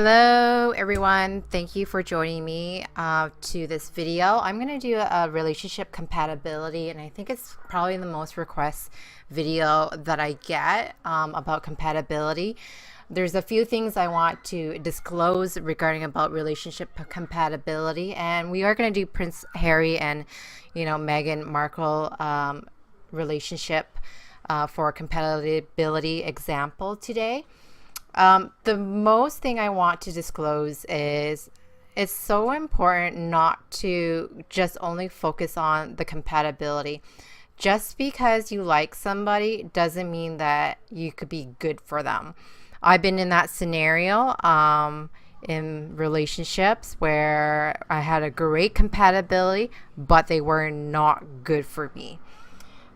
Hello everyone, thank you for joining me to this video. I'm going to do a relationship compatibility, and I think it's probably the most request video that I get about compatibility. There's a few things I want to disclose regarding about relationship compatibility, and we are going to do Prince Harry and Meghan Markle relationship for compatibility example today. The most thing I want to disclose is it's so important not to just only focus on the compatibility. Just because you like somebody doesn't mean that you could be good for them. I've been in that scenario in relationships where I had a great compatibility, but they were not good for me.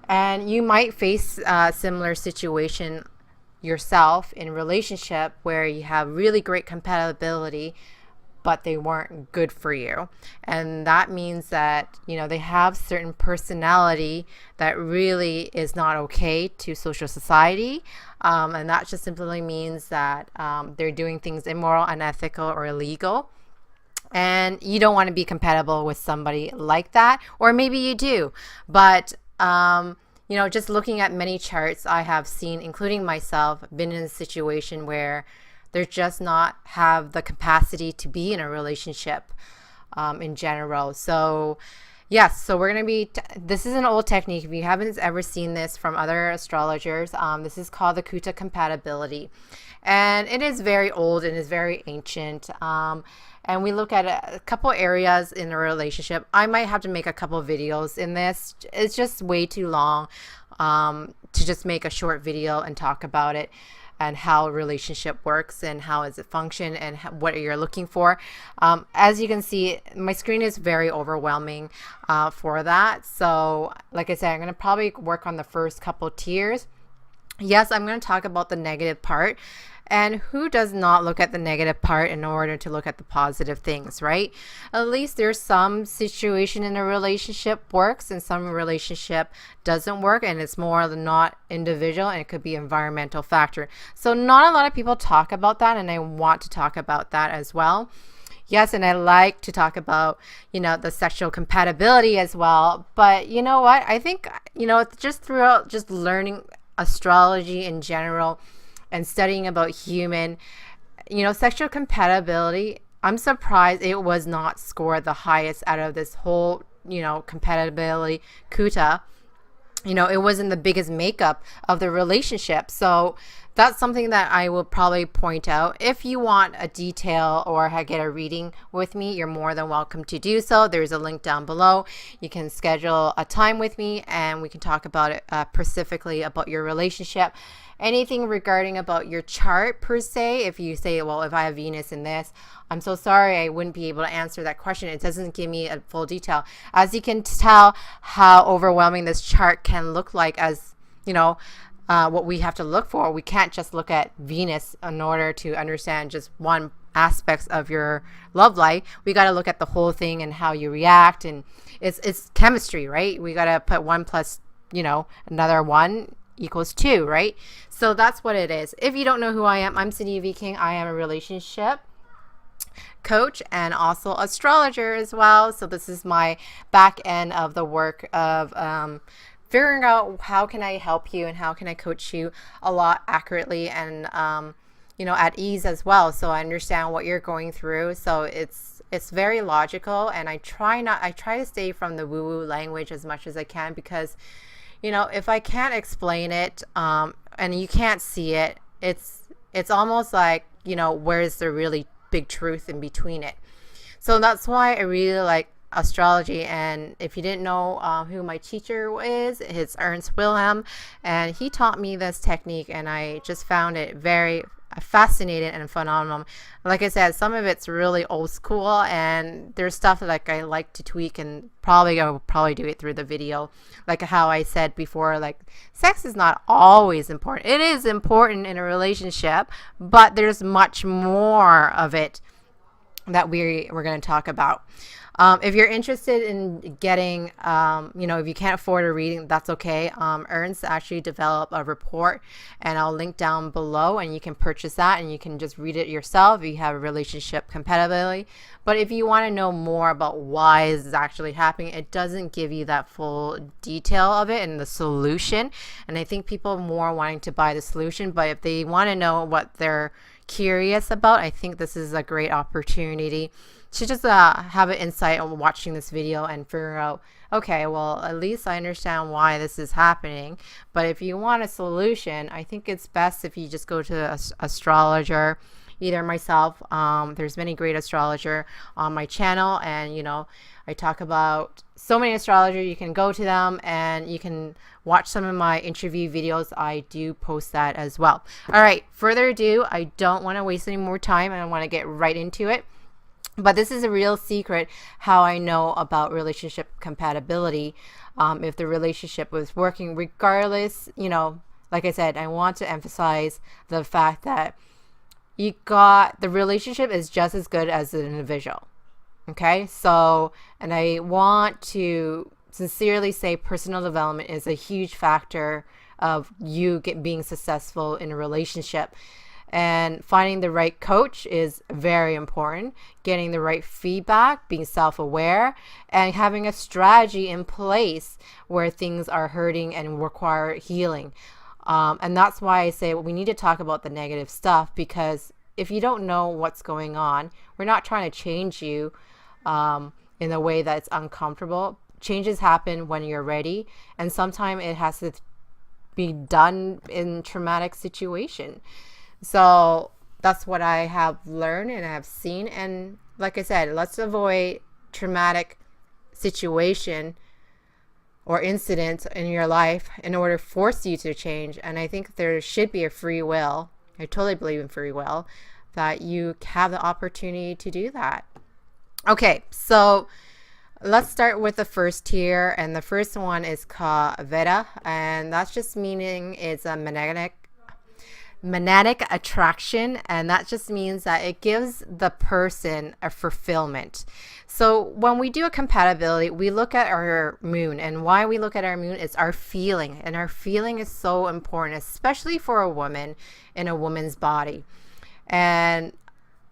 And you might face a similar situation yourself in relationship where you have really great compatibility but they weren't good for you, and that means that they have certain personality that really is not okay to social society, and that just simply means that they're doing things immoral, unethical, or illegal, and you don't want to be compatible with somebody like that. Or maybe you do, but just looking at many charts I have seen, including myself, been in a situation where they're just not have the capacity to be in a relationship in general. So yes, so we're going to be, this is an old technique. If you haven't ever seen this from other astrologers, this is called the Kuta compatibility. And it is very old and is very ancient. And we look at a couple areas in a relationship. I might have to make a couple videos in this. It's just way too long to just make a short video and talk about it and how a relationship works and how does it function and what you're looking for. As you can see, my screen is very overwhelming for that. So like I said, I'm going to probably work on the first couple tiers. Yes, I'm going to talk about the negative part. And who does not look at the negative part in order to look at the positive things, right? At least there's some situation in a relationship works and some relationship doesn't work, and it's more not individual, and it could be environmental factor. So not a lot of people talk about that, and I want to talk about that as well. Yes, and I like to talk about, the sexual compatibility as well. But you know what? I think, just throughout just learning astrology in general and studying about human, sexual compatibility, I'm surprised it was not scored the highest out of this whole, compatibility Kuta. It wasn't the biggest makeup of the relationship. So that's something that I will probably point out. If you want a detail or get a reading with me, you're more than welcome to do so. There's a link down below. You can schedule a time with me and we can talk about it specifically about your relationship. Anything regarding about your chart per se, if you say, well, if I have Venus in this, I'm so sorry, I wouldn't be able to answer that question. It doesn't give me a full detail. As you can tell how overwhelming this chart can look like, as what we have to look for. We can't just look at Venus in order to understand just one aspects of your love life. We got to look at the whole thing and how you react, and it's chemistry, right? We got to put 1 plus another 1 equals 2, right? So that's what it is. If you don't know who I am, I'm Sindy V King. I am a relationship coach and also astrologer as well. So this is my back end of the work of figuring out how can I help you and how can I coach you a lot accurately and at ease as well, so I understand what you're going through. So it's very logical, and I try to stay from the woo-woo language as much as I can, because if I can't explain it and you can't see it, it's almost like where's the really big truth in between it. So that's why I really like astrology. And if you didn't know who my teacher is, it's Ernst Wilhelm, and he taught me this technique, and I just found it very fascinating and phenomenal. Like I said, some of it's really old school, and there's stuff that I like to tweak, and I will probably do it through the video. Like how I said before, like sex is not always important. It is important in a relationship, but there's much more of it that we're going to talk about. If you're interested in getting, if you can't afford a reading, that's okay. Ernst actually developed a report, and I'll link down below, and you can purchase that and you can just read it yourself if you have a relationship compatibility. But if you want to know more about why this is actually happening, it doesn't give you that full detail of it and the solution. And I think people are more wanting to buy the solution, but if they want to know what they're curious about, I think this is a great opportunity to just have an insight on watching this video and figure out, okay, well, at least I understand why this is happening. But if you want a solution, I think it's best if you just go to an astrologer, either myself. There's many great astrologer on my channel, and I talk about so many astrologers. You can go to them and you can watch some of my interview videos. I do post that as well. All right, further ado, I don't want to waste any more time and I want to get right into it. But this is a real secret how I know about relationship compatibility. If the relationship was working, regardless, like I said, I want to emphasize the fact that the relationship is just as good as an individual. Okay, so, and I want to sincerely say personal development is a huge factor of you being successful in a relationship. And finding the right coach is very important. Getting the right feedback, being self-aware, and having a strategy in place where things are hurting and require healing. And that's why I say we need to talk about the negative stuff, because if you don't know what's going on, we're not trying to change you in a way that's uncomfortable. Changes happen when you're ready, and sometimes it has to be done in traumatic situation. So that's what I have learned and I have seen. And like I said, let's avoid traumatic situation or incidents in your life in order to force you to change. And I think there should be a free will. I totally believe in free will, that you have the opportunity to do that. Okay, so let's start with the first tier. And the first one is called Vedic, and that's just meaning it's a magnetic attraction, and that just means that it gives the person a fulfillment. So when we do a compatibility, we look at our moon, and why we look at our moon is our feeling, and our feeling is so important, especially for a woman in a woman's body. And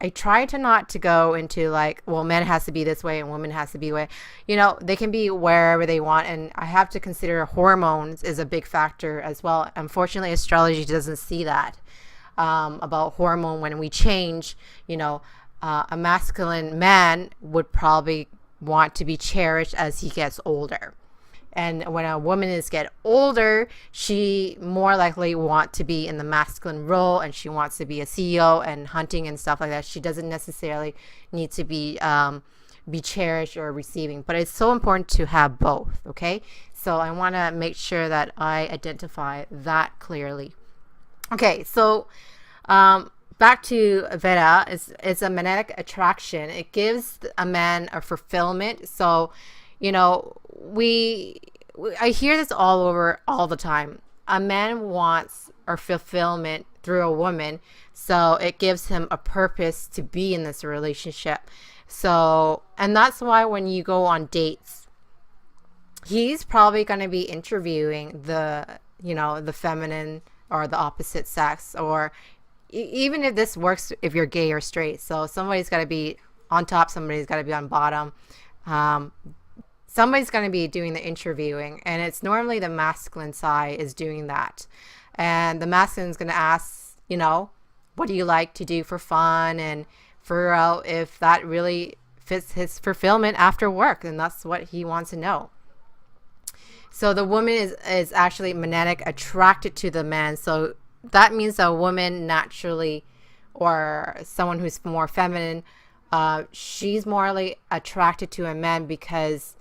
I try to not to go into like, well, men has to be this way and women has to be way. They can be wherever they want, and I have to consider hormones is a big factor as well. Unfortunately, astrology doesn't see that about hormone. When we change, a masculine man would probably want to be cherished as he gets older. And when a woman get older, she more likely want to be in the masculine role, and she wants to be a CEO and hunting and stuff like that. She doesn't necessarily need to be cherished or receiving, but it's so important to have both. Okay, so I want to make sure that I identify that clearly. Okay, so back to Veda, it's a magnetic attraction. It gives a man a fulfillment. So I hear this all the time. A man wants a fulfillment through a woman, so it gives him a purpose to be in this relationship. So, and that's why when you go on dates, he's probably going to be interviewing the feminine or the opposite sex, or even if this works if you're gay or straight. So somebody's got to be on top, somebody's got to be on bottom. Somebody's going to be doing the interviewing, and it's normally the masculine side is doing that. And the masculine is going to ask, what do you like to do for fun, and figure out if that really fits his fulfillment after work. And that's what he wants to know. So the woman is actually magnetic attracted to the man. So that means a woman naturally, or someone who's more feminine, she's morally attracted to a man because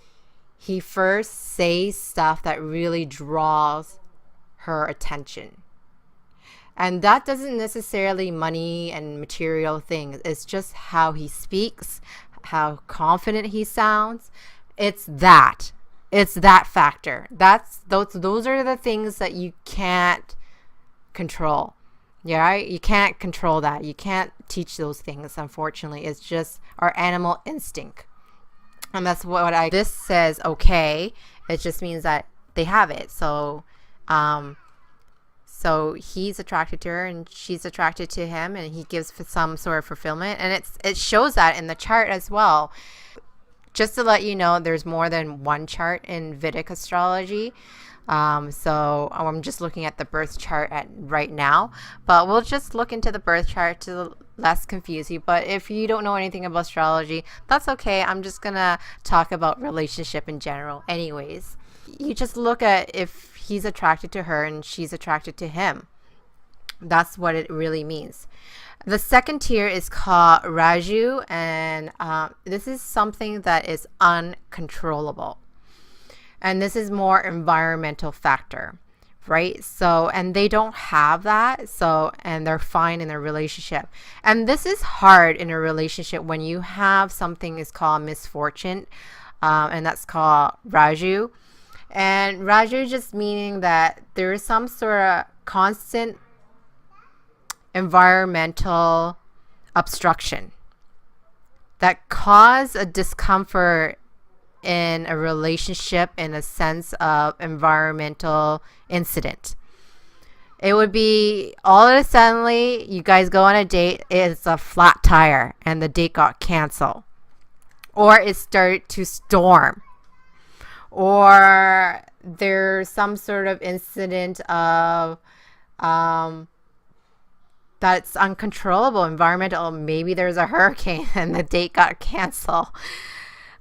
he first says stuff that really draws her attention. And that doesn't necessarily money and material things. It's just how he speaks, how confident he sounds. It's that factor. Those are the things that you can't control. Yeah, right? You can't control that. You can't teach those things, unfortunately. It's just our animal instinct. And that's this says okay. It just means that they have it. So so he's attracted to her and she's attracted to him, and he gives some sort of fulfillment, and it shows that in the chart as well. Just to let you know, there's more than one chart in Vedic astrology. So I'm just looking at the birth chart right now, but we'll just look into the birth chart to less confuse you. But if you don't know anything about astrology, that's okay. I'm just gonna talk about relationship in general anyways. You just look at if he's attracted to her and she's attracted to him. That's what it really means. The second tier is called Raju, and this is something that is uncontrollable. And this is more environmental factor, right? So, and they don't have that. So, and they're fine in their relationship. And this is hard in a relationship when you have something is called misfortune, and that's called Raju. And Raju just meaning that there is some sort of constant environmental obstruction that cause a discomfort in a relationship in a sense of environmental incident. It would be all of a suddenly you guys go on a date, it's a flat tire and the date got canceled, or it started to storm, or there's some sort of incident of that's uncontrollable, environmental. Maybe there's a hurricane and the date got canceled,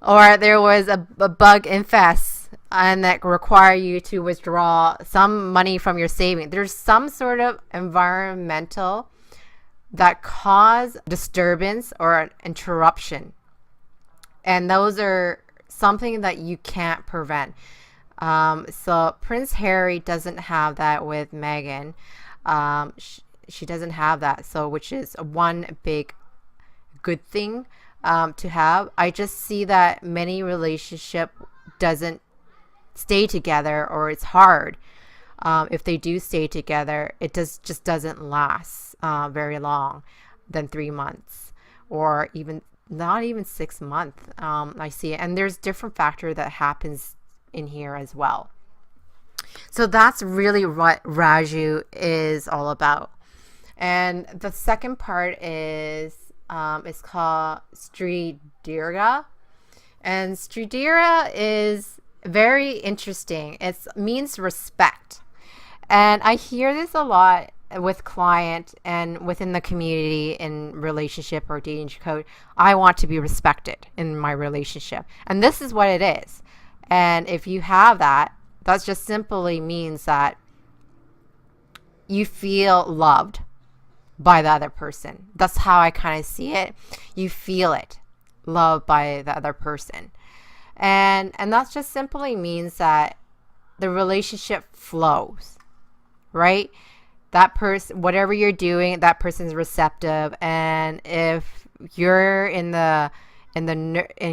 or there was a bug infest and that require you to withdraw some money from your savings. There's some sort of environmental that cause disturbance or an interruption, and those are something that you can't prevent. So Prince Harry doesn't have that with Meghan. She doesn't have that, so which is one big good thing to have. I just see that many relationship doesn't stay together, or it's hard. If they do stay together, it just doesn't last very long than 3 months, or even not even 6 months. I see it, and there's different factor that happens in here as well. So that's really what Raju is all about. And the second part is it's called Stridira. And Stridira is very interesting. It means respect. And I hear this a lot with client and within the community in relationship or dating code. I want to be respected in my relationship. And this is what it is. And if you have that, that just simply means that you feel loved by the other person. That's how I kind of see it. You feel it, loved by the other person. And that just simply means that the relationship flows, right? That person, whatever you're doing, that person's receptive. And if you're in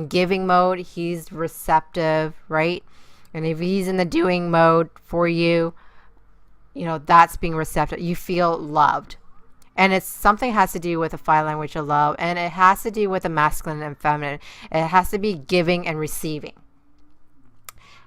giving mode, he's receptive, right? And if he's in the doing mode for you, you know, that's being receptive. You feel loved. And it's something has to do with the 5 language of love, and it has to do with the masculine and feminine. It has to be giving and receiving.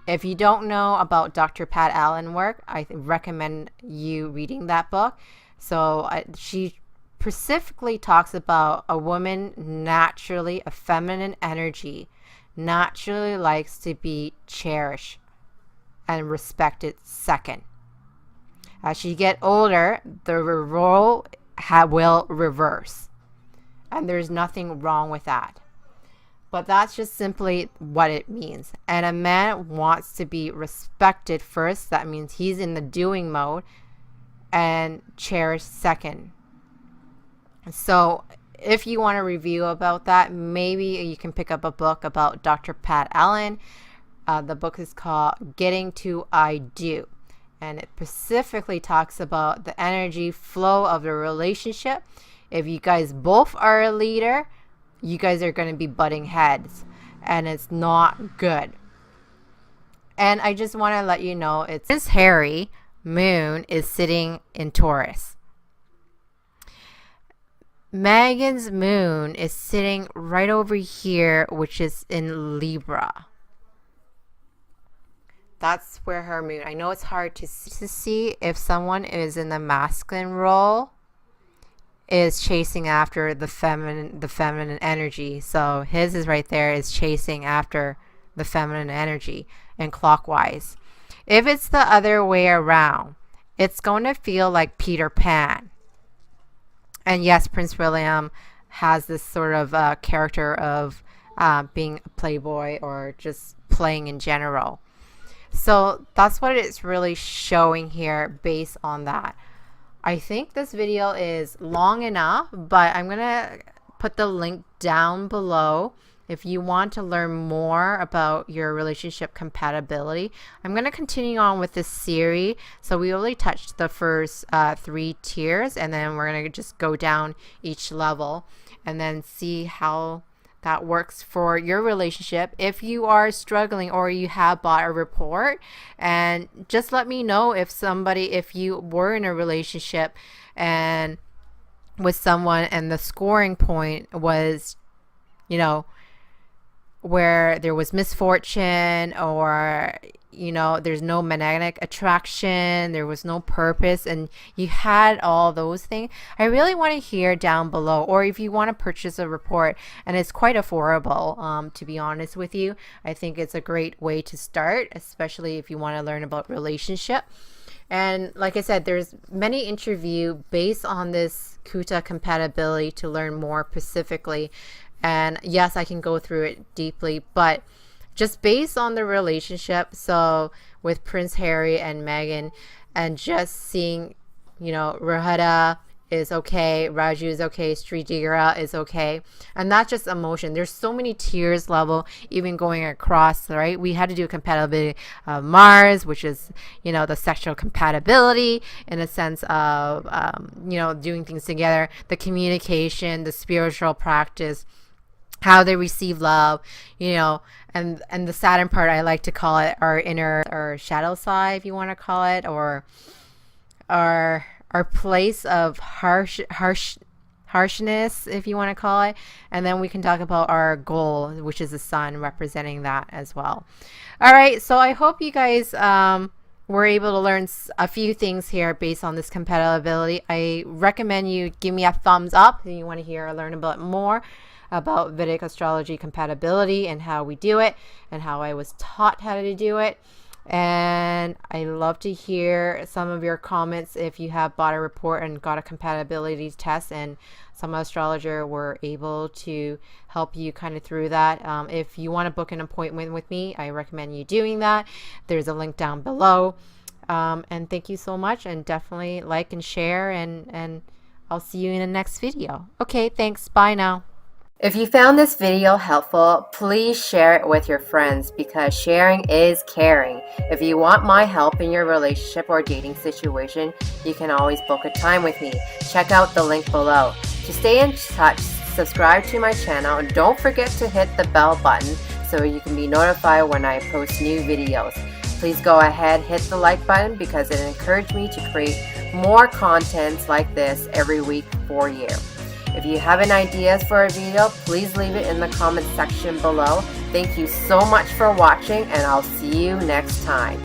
If you don't know about Dr. Pat Allen work, I recommend you reading that book. So she specifically talks about a woman naturally, a feminine energy, naturally likes to be cherished and respected second. As you get older, the role will reverse, and there's nothing wrong with that, but that's just simply what it means. And a man wants to be respected first. That means he's in the doing mode, and cherished second. So if you want a review about that, maybe you can pick up a book about Dr. Pat Allen. The book is called Getting to I Do. And it specifically talks about the energy flow of the relationship. If you guys both are a leader, you guys are going to be butting heads. And it's not good. And I just want to let you know, it's Prince Harry, Moon is sitting in Taurus. Megan's moon is sitting right over here, which is in Libra. That's where her moon. I know it's hard to see if someone is in the masculine role, is chasing after the feminine energy. So his is right there, is chasing after the feminine energy and clockwise. If it's the other way around, it's going to feel like Peter Pan. And yes, Prince William has this sort of character of being a playboy or just playing in general. So that's what it's really showing here based on that. I think this video is long enough, but I'm going to put the link down below if you want to learn more about your relationship compatibility. I'm going to continue on with this series. So we only touched the first 3 tiers, and then we're going to just go down each level and then see how that works for your relationship. If you are struggling or you have bought a report, and just let me know if you were in a relationship and with someone and the scoring point was, you know, where there was misfortune, or there's no magnetic attraction, there was no purpose, and you had all those things. I really want to hear down below. Or if you want to purchase a report, and it's quite affordable, to be honest with you, I think it's a great way to start, especially if you want to learn about relationship. And like I said, there's many interviews based on this Kuta compatibility to learn more specifically. And yes, I can go through it deeply, but just based on the relationship, so with Prince Harry and Meghan, and just seeing, Rahada is okay, Raju is okay, Sridhara is okay, and not just emotion. There's so many tiers level, even going across, right? We had to do compatibility of Mars, which is, the sexual compatibility in a sense of, doing things together, the communication, the spiritual practice, how they receive love, and the Saturn part, I like to call it our inner or shadow side, if you want to call it, or our place of harshness, if you want to call it. And then we can talk about our goal, which is the sun, representing that as well. All right, so I hope you guys were able to learn a few things here based on this compatibility. I recommend you give me a thumbs up if you want to hear or learn about more about Vedic astrology compatibility and how we do it and how I was taught how to do it. And I love to hear some of your comments if you have bought a report and got a compatibility test and some astrologer were able to help you kind of through that. If you want to book an appointment with me, I recommend you doing that. There's a link down below. And thank you so much, and definitely like and share, and I'll see you in the next video. Okay, thanks. Bye now. If you found this video helpful, please share it with your friends, because sharing is caring. If you want my help in your relationship or dating situation, you can always book a time with me. Check out the link below. To stay in touch, subscribe to my channel, and don't forget to hit the bell button so you can be notified when I post new videos. Please go ahead, hit the like button, because it encourages me to create more contents like this every week for you. If you have any ideas for a video, please leave it in the comment section below. Thank you so much for watching, and I'll see you next time.